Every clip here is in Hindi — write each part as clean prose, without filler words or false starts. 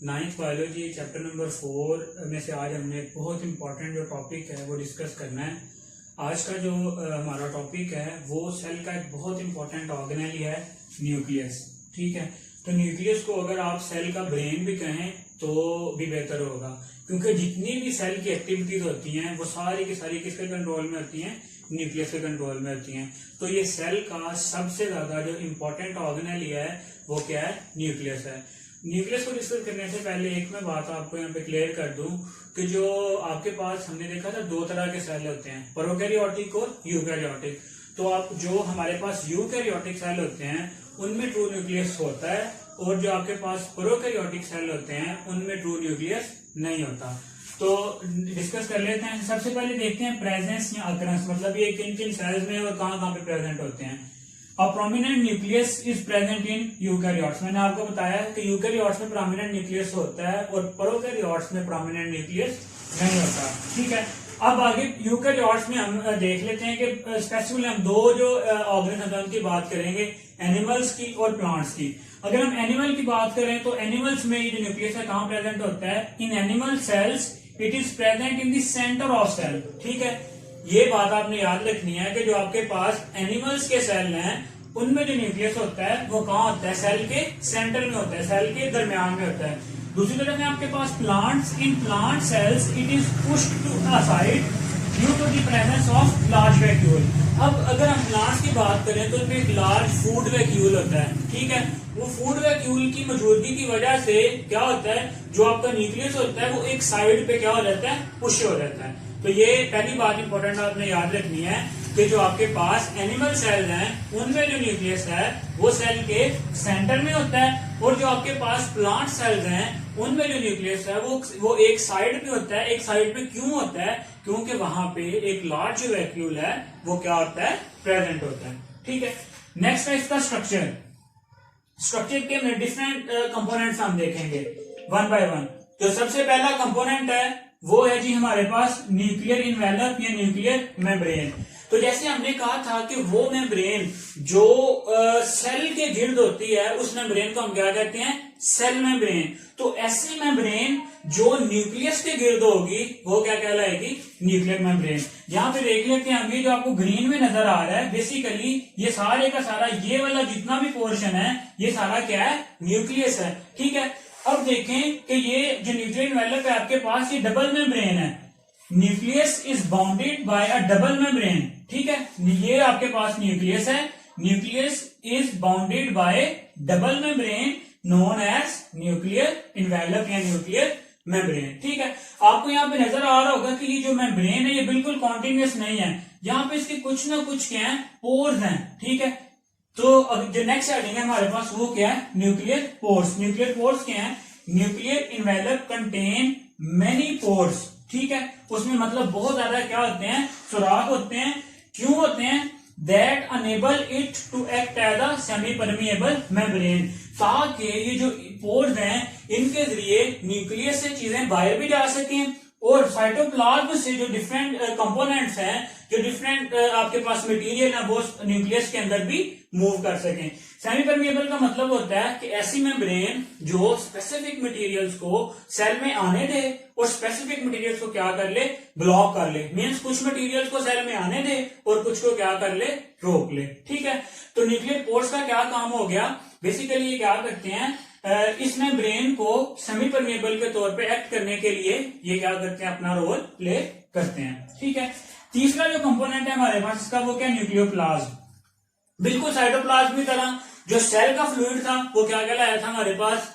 नाइन्थ बायोलॉजी चैप्टर नंबर 4 में से आज हमने एक बहुत इंपॉर्टेंट जो टॉपिक है वो डिस्कस करना है। आज का जो हमारा टॉपिक है वो सेल का एक बहुत इंपॉर्टेंट ऑर्गेनेल है, न्यूक्लियस। ठीक है, तो न्यूक्लियस को अगर आप सेल का ब्रेन भी कहें तो भी बेहतर होगा, क्योंकि जितनी भी सेल की एक्टिविटीज होती हैं वो सारी की सारी किसके कंट्रोल में होती हैं? न्यूक्लियस के कंट्रोल में होती हैं। तो ये सेल का सबसे ज्यादा जो इम्पोर्टेंट ऑर्गेनेल है वो क्या है? न्यूक्लियस है। न्यूक्लियस को डिस्कस करने से पहले एक मैं बात आपको यहाँ पे क्लियर कर दूं कि जो आपके पास हमने देखा था दो तरह के सेल होते हैं, प्रोकैरियोटिक और यूकैरियोटिक। तो आप जो हमारे पास यूकैरियोटिक सेल होते हैं उनमें ट्रू न्यूक्लियस होता है, और जो आपके पास प्रोकैरियोटिक सेल होते हैं उनमें ट्रू न्यूक्लियस नहीं होता। तो डिस्कस कर लेते हैं। सबसे पहले देखते हैं प्रेजेंस या अकरेंस, मतलब ये किन किन सेल्स में और कहाँ पे प्रेजेंट होते हैं। A prominent nucleus is present in eukaryotes। मैंने आपको बताया कि यूकैरियोट्स में प्रोमिनेंट न्यूक्लियस होता है और प्रोकैरियोट्स में प्रोमिनेंट न्यूक्लियस नहीं होता। ठीक है, अब आगे यूकैरियोट्स में हम देख लेते हैं कि स्पेसिफिकली हम दो जो ऑर्गेनिज्म हैं उनकी बात करेंगे, एनिमल्स की और प्लांट्स की। अगर हम एनिमल की बात करें तो एनिमल्स में ये जो न्यूक्लियस है कहाँ प्रेजेंट होता है? In animal cells it is present in the centre of cell. ठीक है, ये बात आपने याद रखनी है कि जो आपके पास एनिमल्स के सेल हैं उनमें जो न्यूक्लियस होता है वो कहाँ होता है? सेल के सेंटर में होता है, सेल के दरमियान में होता है। दूसरी तरफ में आपके पास plants, in plant cells it is pushed to a side due to the presence of large vacuole. अब अगर हम प्लांट्स की बात करें तो इनमें एक लार्ज फूड वैक्यूल होता है। ठीक है, वो फूड वैक्यूल की मौजूदगी की वजह से क्या होता है, जो आपका न्यूक्लियस होता है वो एक साइड पे क्या हो जाता है? पुश हो जाता है। तो ये पहली बात इंपॉर्टेंट आपने याद रखनी है कि जो आपके पास एनिमल सेल हैं उनमें जो न्यूक्लियस है वो सेल के सेंटर में होता है, और जो आपके पास प्लांट सेल्स हैं उनमें जो न्यूक्लियस है वो एक साइड पे होता है। एक साइड पे क्यों होता है? क्योंकि वहां पे एक लार्ज वैक्यूल है वो क्या होता है? प्रेजेंट होता है। ठीक है, नेक्स्ट है इसका स्ट्रक्चर। स्ट्रक्चर के डिफरेंट कंपोनेंट्स हम देखेंगे वन बाय वन। तो सबसे पहला कंपोनेंट है वो है जी हमारे पास न्यूक्लियर इन्वेलप या न्यूक्लियर मेम्ब्रेन। तो जैसे हमने कहा था कि वो मेम्ब्रेन जो सेल के गिर्द होती है उस मेम्ब्रेन को हम क्या कहते हैं? Cell membrane. तो ऐसी मेम्ब्रेन जो न्यूक्लियस के गिर्द होगी वो क्या कहलाएगी? Nuclear membrane. यहाँ पे देख लेते हैं हम, ये जो आपको ग्रीन में नजर आ रहा है बेसिकली ये सारे का सारा ये वाला जितना भी पोर्शन है ये सारा क्या है? न्यूक्लियस है। ठीक है, अब देखें कि ये जो न्यूक्लियर इन्वेलप है आपके पास ये डबल मेम्ब्रेन है। Nucleus is bounded by a double membrane. ठीक है, ये आपके पास न्यूक्लियस है, nucleus is bounded by double membrane known as nuclear envelope या न्यूक्लियर मेम्ब्रेन। ठीक है, आपको यहाँ पे नजर आ रहा होगा कि ये जो मेम्ब्रेन है ये बिल्कुल कॉन्टिन्यूस नहीं है, यहाँ पे इसके कुछ ना कुछ क्या है? पोर्स हैं। ठीक है, तो अब जो नेक्स्ट हेडिंग है हमारे पास वो क्या है? Nuclear pores. न्यूक्लियर पोर्स क्या है? Nuclear envelope contain many pores. ठीक है, उसमें मतलब बहुत ज्यादा क्या होते हैं? सुराख होते हैं। क्यों होते हैं? That enable it to act as a semi permeable membrane, ताकि ये जो पोर्स हैं इनके जरिए न्यूक्लियस से चीजें बाहर भी जा सकें और साइटोप्लाज्म से जो डिफरेंट कंपोनेंट्स हैं, जो डिफरेंट आपके पास मटेरियल है वो न्यूक्लियस के अंदर भी मूव कर सकें। सेमी परमिएबल का मतलब होता है कि ऐसी मेम्ब्रेन जो स्पेसिफिक मटेरियल्स को सेल में आने दे और स्पेसिफिक मटेरियल्स को क्या कर ले? ब्लॉक कर ले। मींस कुछ मटेरियल्स को सेल में आने दे और कुछ को क्या कर ले? रोक ले। ठीक है, तो न्यूक्लियर पोर्स का क्या काम हो गया? बेसिकली ये क्या करते हैं? इस मेम्ब्रेन को सेमी परमिएबल के तौर पे एक्ट करने के लिए ये क्या करते हैं? अपना रोल प्ले करते हैं। ठीक है, तीसरा जो कंपोनेंट है हमारे पास इसका वो क्या? न्यूक्लियोप्लाज्म। बिल्कुल साइटोप्लाज्म की तरह जो सेल का फ्लूइड था वो क्या कहलाया था हमारे पास?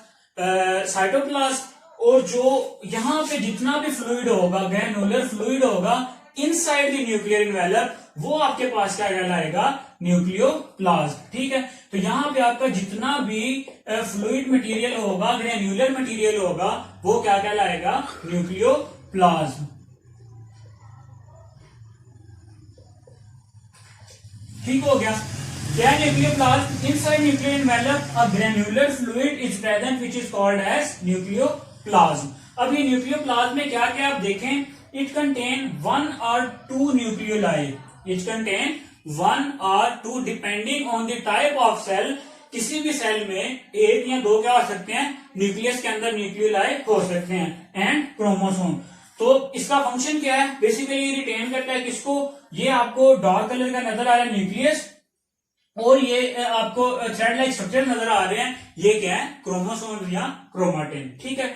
साइटोप्लाज्म। और जो यहाँ पे जितना भी फ्लूइड होगा, ग्रैन्युलर फ्लूइड होगा इनसाइड द न्यूक्लियर इन्वेलप, वो आपके पास क्या कहलाएगा? न्यूक्लियोप्लाज्म। ठीक है, तो यहाँ पे आपका जितना भी फ्लूइड मटेरियल होगा, ग्रैन्युलर मटेरियल होगा, वो क्या कहलाएगा? न्यूक्लियोप्लाज्म। ठीक हो गया। क्या nucleoplasm? Inside nuclear envelope a granular fluid is present which is called as nucleoplasm. अब ये न्यूक्लियोप्लाज्म में क्या क्या आप देखें, it contain 1 or 2 nucleoli. It contain 1 or 2 depending on the type of cell किसी भी सेल में एक या दो क्या हो सकते हैं, न्यूक्लियस के अंदर न्यूक्लियोलाई हो सकते हैं एंड क्रोमोसोम। तो इसका फंक्शन क्या है, बेसिकली रिटेन करता है किसको, ये आपको डार्क कलर का नजर आ रहा है न्यूक्लियस, और ये आपको थ्रेड लाइक स्ट्रक्चर नजर आ रहे हैं, ये क्या है, क्रोमोसोम या क्रोमाटिन। ठीक है,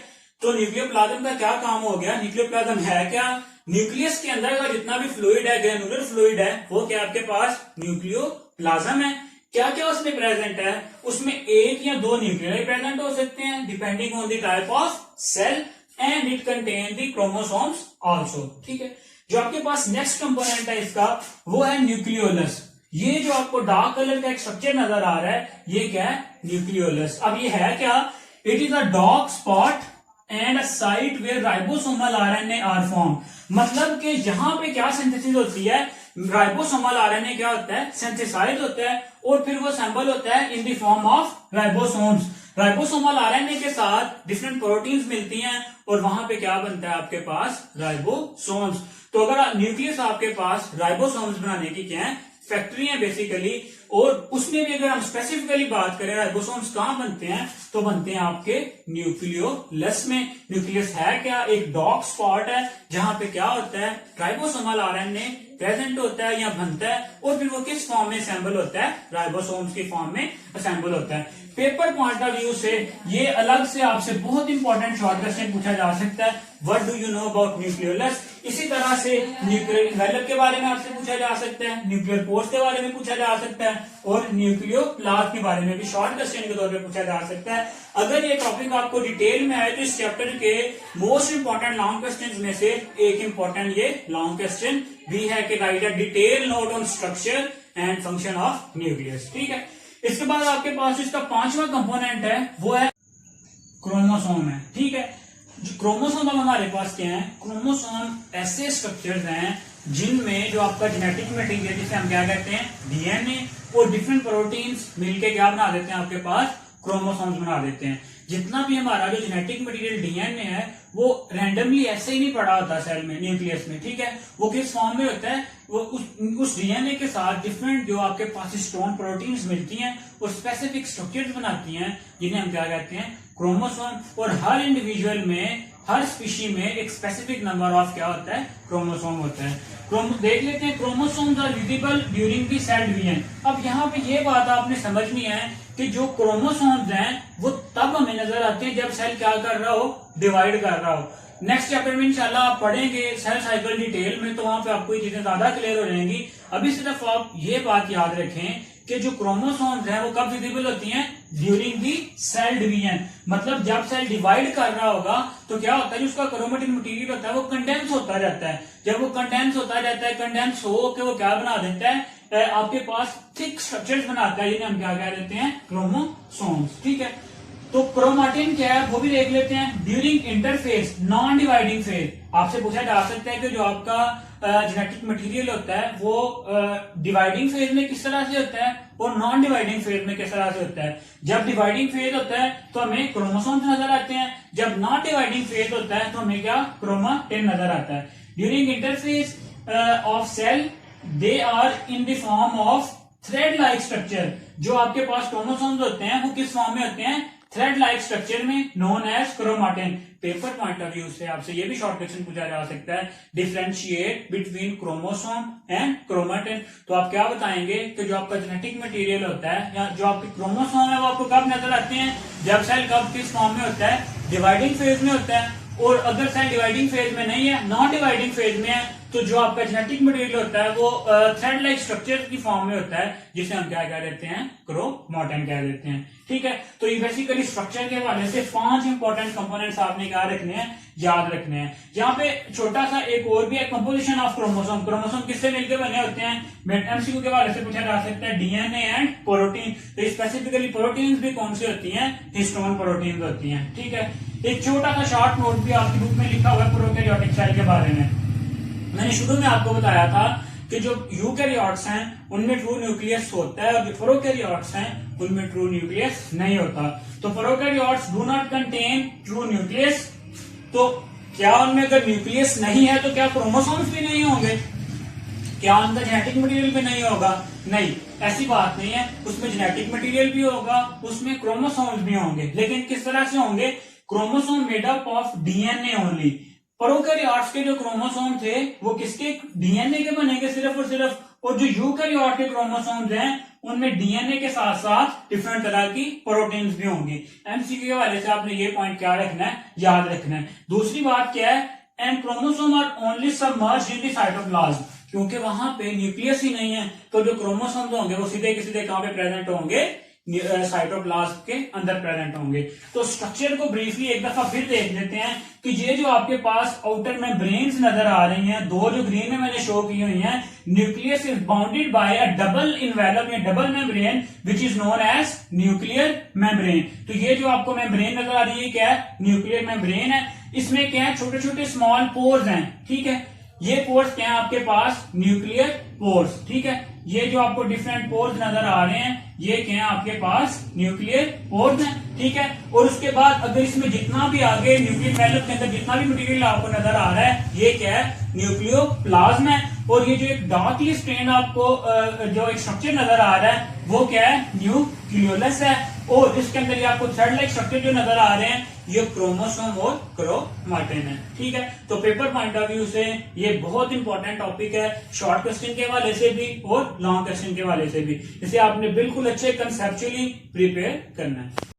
तो न्यूक्लियोप्लाज्म का क्या काम हो गया, न्यूक्लियोप्लाज्म है क्या, न्यूक्लियस के अंदर का जितना भी फ्लूइड है, ग्रेनुलर फ्लूइड है, वो क्या आपके पास न्यूक्लियोप्लाज्म है। क्या क्या उसमें प्रेजेंट है, उसमें एक या दो न्यूक्लियाई प्रेजेंट हो सकते हैं depending on the type of cell and it contain the chromosomes also. ठीक है, जो आपके पास नेक्स्ट कंपोनेंट है इसका, वो है न्यूक्लियोलस। ये जो आपको डार्क कलर का एक स्ट्रक्चर नजर आ रहा है, ये क्या है, न्यूक्लियोलस। अब ये है क्या, it is a dark spot and a site where ribosomal RNA are form. मतलब कि जहां पे क्या सिंथेसिस होती है, राइबोसोमल आरएनए क्या होता है, सिंथेसाइज होता है और फिर वो असेंबल होता है इन the form of ribosomes. Ribosomal RNA के साथ डिफरेंट प्रोटीन्स मिलती हैं और वहां पे क्या बनता है आपके पास, राइबोसोम्स। तो अगर न्यूक्लियस आपके पास राइबोसोम्स बनाने की क्या है, फैक्ट्री है बेसिकली, और उसमें भी अगर हम स्पेसिफिकली बात करें राइबोसोम्स कहां बनते हैं, तो बनते हैं आपके न्यूक्लियोलस में। न्यूक्लियस है क्या, एक डार्क स्पॉट है जहां पे क्या होता है, राइबोसोमल आरएनए प्रेजेंट होता है या बनता है, और फिर वो किस फॉर्म में असेंबल होता है, राइबोसोम्स की फॉर्म में असेंबल होता है। पेपर पॉइंट ऑफ व्यू से ये अलग से आपसे बहुत इंपॉर्टेंट शॉर्ट क्वेश्चन पूछा जा सकता है, what do you know about nucleolus. इसी तरह से न्यूक्लियर एनवेलप के बारे में आपसे पूछा जा सकता है, न्यूक्लियर पोर्स के बारे में पूछा जा सकता है, और न्यूक्लियोप्लाज्म के बारे में भी शॉर्ट क्वेश्चन के तौर पे पूछा जा सकता है। अगर ये टॉपिक आपको डिटेल में आए तो इस चैप्टर के मोस्ट इंपॉर्टेंट लॉन्ग क्वेश्चन में से एक इंपॉर्टेंट ये लॉन्ग क्वेश्चन भी है कि right a detail note on structure and function of nucleus. ठीक है, इसके बाद आपके पास इसका पांचवा कंपोनेंट है, वो है क्रोमोसोम है। ठीक है, जो क्रोमोसोम अब हमारे पास क्या है, क्रोमोसोम ऐसे स्ट्रक्चर्स हैं जिनमें जो आपका जेनेटिक मटेरियल, जिसे हम क्या कहते हैं, डीएनए, और डिफरेंट प्रोटीन्स मिलके क्या बना देते हैं आपके पास, क्रोमोसोम्स बना देते हैं। जितना भी हमारा जो जेनेटिक मटेरियल डीएनए है, वो रैंडमली ऐसे ही नहीं पड़ा होता सेल में, न्यूक्लियस में। ठीक है, वो किस फॉर्म में होता है, वो उस डीएनए के साथ डिफरेंट जो आपके पास स्टोन प्रोटीन्स मिलती हैं और स्पेसिफिक स्ट्रक्चर्स बनाती हैं, जिन्हें हम क्या कहते हैं, क्रोमोसोम। और हर इंडिविजुअल में, हर स्पीशी में एक स्पेसिफिक नंबर ऑफ क्या होता है, क्रोमोसोम होता है। देख लेते हैं, chromosomes are visible during the cell division. अब यहाँ पे ये बात आपने समझनी है कि जो क्रोमोसोम्स हैं वो तब हमें नजर आते हैं जब सेल क्या कर रहा हो, डिवाइड कर रहा हो। नेक्स्ट चैप्टर में इंशाल्लाह आप पढ़ेंगे सेल साइकिल डिटेल में, तो वहां पे आपको ये चीजें ज्यादा क्लियर हो जाएंगी। अभी सिर्फ आप ये बात याद रखें कि जो क्रोमोसोम्स हैं वो कब विजिबल होती हैं, ड्यूरिंग दी सेल डिवीजन। मतलब जब सेल डिवाइड कर रहा होगा तो क्या होता है, उसका क्रोमेटिन मटेरियल होता है वो कंडेंस होता जाता है। जब वो कंडेंस होता जाता है, कंडेंस हो के वो क्या बना देता है, आपके पास थिक स्ट्रक्चर्स बनाता है, जिन्हें हम क्या कह देते हैं, क्रोमोसोम्स। ठीक है, तो क्रोमाटिन क्या है वो भी देख लेते हैं। During interface, non dividing phase, आपसे पूछा जा सकता है कि जो आपका जेनेटिक मटेरियल होता है वो डिवाइडिंग फेज में किस तरह से होता है और नॉन डिवाइडिंग फेज में किस तरह से होता है। जब डिवाइडिंग फेज होता है तो हमें क्रोमोसोम्स नजर आते हैं, जब नॉन डिवाइडिंग फेज होता है तो हमें क्या, क्रोमाटिन नजर आता है। During interphase of cell they are in the form of thread like structure. जो आपके पास क्रोमोसोम्स होते हैं वो किस फॉर्म में होते हैं, थ्रेड लाइक स्ट्रक्चर में, known as chromatin. Paper point of view से आपसे ये भी शॉर्ट क्वेश्चन पूछा जा सकता है, differentiate between chromosome and chromatin. तो आप क्या बताएंगे कि जो आपका जेनेटिक मटेरियल होता है या जो आपके क्रोमोसोम है वो आपको कब नजर आते हैं, जब सेल कब किस फॉर्म में होता है, डिवाइडिंग फेज में होता है। और अगर सेल डिवाइडिंग फेज में नहीं है, नॉन डिवाइडिंग फेज में है, तो जो आपका जेनेटिक मटेरियल होता है वो थ्रेड लाइक स्ट्रक्चर की फॉर्म में होता है, जिसे हम क्या कह देते हैं, क्रोमाटिन कह देते हैं। ठीक है, तो ये बेसिकली स्ट्रक्चर के हवाले से 5 इंपॉर्टेंट कंपोनेंट्स आपने क्या रखने हैं, याद रखने हैं। यहाँ पे छोटा सा एक और भी है, कंपोजिशन ऑफ क्रोमोसोम। क्रोमोसोम किससे मिलकर बने होते हैं, एमसीक्यू के हवाले से पूछा जा सकता है, डीएनए एंड प्रोटीन। तो स्पेसिफिकली प्रोटीन्स भी कौन सी होती हैं, हिस्टोन प्रोटीन्स होती हैं। ठीक है, एक छोटा सा शॉर्ट नोट भी आपके बुक में लिखा हुआ है प्रोकैरियोटिक सेल के बारे में। मैंने शुरू में आपको बताया था कि जो यूकैरियोट्स हैं उनमें ट्रू न्यूक्लियस होता है और जो प्रोकैरियोट्स हैं उनमें ट्रू न्यूक्लियस नहीं होता। तो prokaryotes do not contain true nucleus. तो क्या उनमें अगर न्यूक्लियस नहीं है तो क्या क्रोमोसोम्स भी नहीं होंगे? क्या उनका जेनेटिक मटेरियल भी नहीं होगा? नहीं, ऐसी बात नहीं है, उसमें जेनेटिक मटेरियल भी होगा, उसमें क्रोमोसोम्स भी होंगे, लेकिन किस तरह से होंगे? Chromosome made up of DNA only. Prokaryotes के जो क्रोमोसोम थे वो किसके? डीएनए के बनेंगे सिर्फ और सिर्फ, और जो यूकैरियोट के क्रोमोसोम्स हैं उनमें डीएनए के साथ साथ डिफरेंट तरह की प्रोटीन्स भी होंगी। एमसीक्यू के हवाले से आपने ये पॉइंट क्या रखना है? याद रखना है। दूसरी बात क्या है? And chromosome are only submerged in the cytoplasm, क्योंकि वहां पे न्यूक्लियस ही नहीं है, तो जो क्रोमोसोम्स होंगे वो सीधे के सीधे कहां पे प्रेजेंट होंगे? साइटोप्लाज्म के अंदर प्रेजेंट होंगे। तो स्ट्रक्चर को ब्रीफली एक दफा फिर देख लेते हैं कि ये जो आपके पास आउटर मेम्ब्रेन्स नजर आ रही हैं, दो जो ग्रीन में मैंने शो की हुई हैं, nucleus is bounded by a double envelope या double membrane which is known as nuclear membrane. तो ये जो आपको मेम्ब्रेन नजर आ रही है क्या है? न्यूक्लियर मेम्ब्रेन है। इसमें क्या है? छोटे छोटे स्मॉल पोर्स हैं, ठीक है। ये पोर्स क्या है आपके पास? न्यूक्लियर पोर्स, ठीक है। ये जो आपको डिफरेंट पोर्स नजर आ रहे हैं ये क्या है आपके पास? न्यूक्लियर पोर्स हैं, ठीक है। और उसके बाद अगर इसमें जितना भी आगे न्यूक्लियर मेम्ब्रेन के अंदर जितना भी मटेरियल आपको नजर आ रहा है ये क्या है? न्यूक्लियोप्लाज्म है। और ये जो एक डार्कली स्टेन आपको जो एक स्ट्रक्चर नजर आ रहा है वो क्या है? न्यूक्लियोलस है। और इसके अंदर ये आपको थ्रेड लाइक स्ट्रक्चर जो नजर आ रहे हैं ये क्रोमोसोम और क्रोमाटिन है, ठीक है। तो पेपर पॉइंट ऑफ व्यू से ये बहुत इंपॉर्टेंट टॉपिक है, शॉर्ट क्वेश्चन के हवाले से भी और लॉन्ग क्वेश्चन के हवाले से भी। इसे आपने बिल्कुल अच्छे कंसेप्चुअली प्रिपेयर करना है।